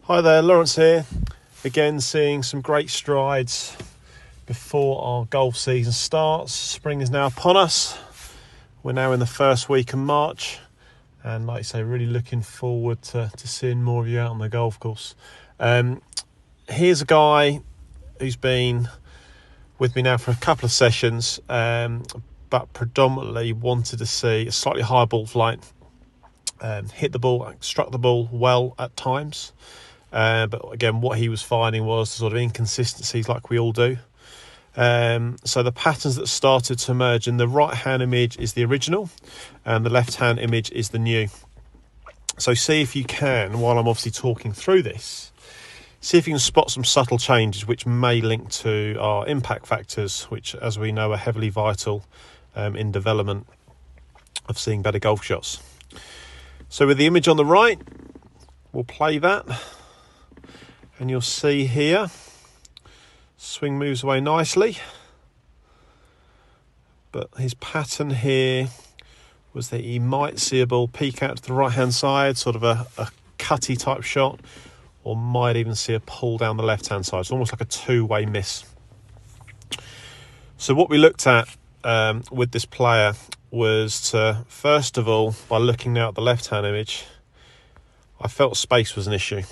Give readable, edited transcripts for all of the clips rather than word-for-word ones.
Hi there, Lawrence here. Again, seeing some great strides before our golf season starts. Spring is now upon us. We're now in the first week of March, and like I say, really looking forward to seeing more of you out on the golf course. Here's a guy who's been with me now for a couple of sessions, but predominantly wanted to see a slightly higher ball flight, hit the ball, struck the ball well at times. But again, what he was finding was sort of inconsistencies like we all do. So the patterns that started to emerge in the right hand image is the original and the left hand image is the new. So see if you can, while I'm obviously talking through this, see if you can spot some subtle changes which may link to our impact factors, which as we know are heavily vital in development of seeing better golf shots. So with the image on the right, we'll play that. And you'll see here, swing moves away nicely. But his pattern here was that he might see a ball peek out to the right-hand side, sort of a cutty type shot, or might even see a pull down the left-hand side. It's almost like a two-way miss. So what we looked at with this player was to, first of all, by looking now at the left-hand image, I felt space was an issue.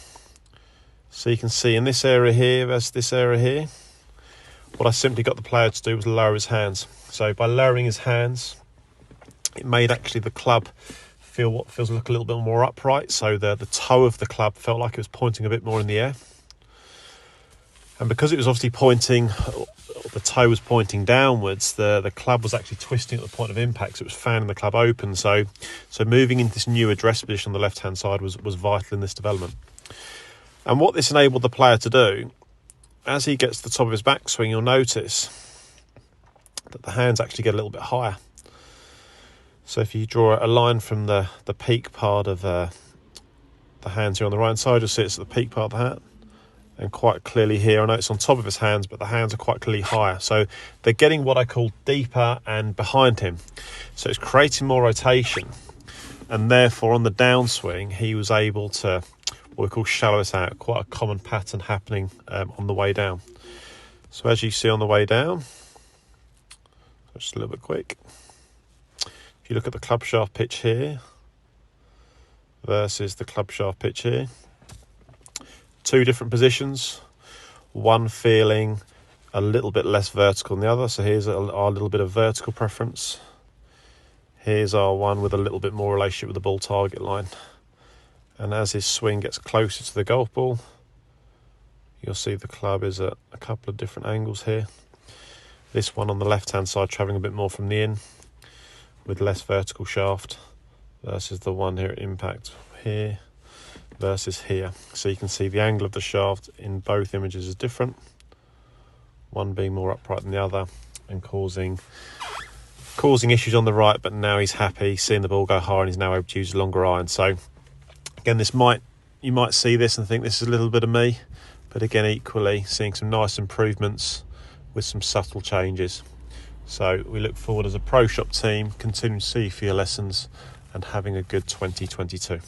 So you can see in this area here versus this area here, what I simply got the player to do was lower his hands. So by lowering his hands, it made actually the club feel what feels like a little bit more upright. So the toe of the club felt like it was pointing a bit more in the air. And because it was obviously pointing, the toe was pointing downwards, the club was actually twisting at the point of impact, so it was fanning the club open. So moving into this new address position on the left-hand side was vital in this development. And what this enabled the player to do, as he gets to the top of his backswing, you'll notice that the hands actually get a little bit higher. So if you draw a line from the peak part of the hands here on the right side, you'll see it's at the peak part of the hat. And quite clearly here, I know it's on top of his hands, but the hands are quite clearly higher. So they're getting what I call deeper and behind him. So it's creating more rotation. And therefore on the downswing, he was able to what we call shallow us out, quite a common pattern happening on the way down. So as you see on the way down, just a little bit quick, if you look at the club shaft pitch here versus the club shaft pitch here, two different positions, one feeling a little bit less vertical than the other. So here's our little bit of vertical preference. Here's our one with a little bit more relationship with the ball target line. And as his swing gets closer to the golf ball, you'll see the club is at a couple of different angles here. This one on the left-hand side travelling a bit more from the in with less vertical shaft versus the one here at impact here versus here. So you can see the angle of the shaft in both images is different. One being more upright than the other and causing issues on the right, but now he's happy seeing the ball go higher and he's now able to use a longer iron. So again, you might see this and think this is a little bit of me, but again, equally seeing some nice improvements with some subtle changes. So we look forward as a Pro Shop team, continuing to see you for your lessons and having a good 2022.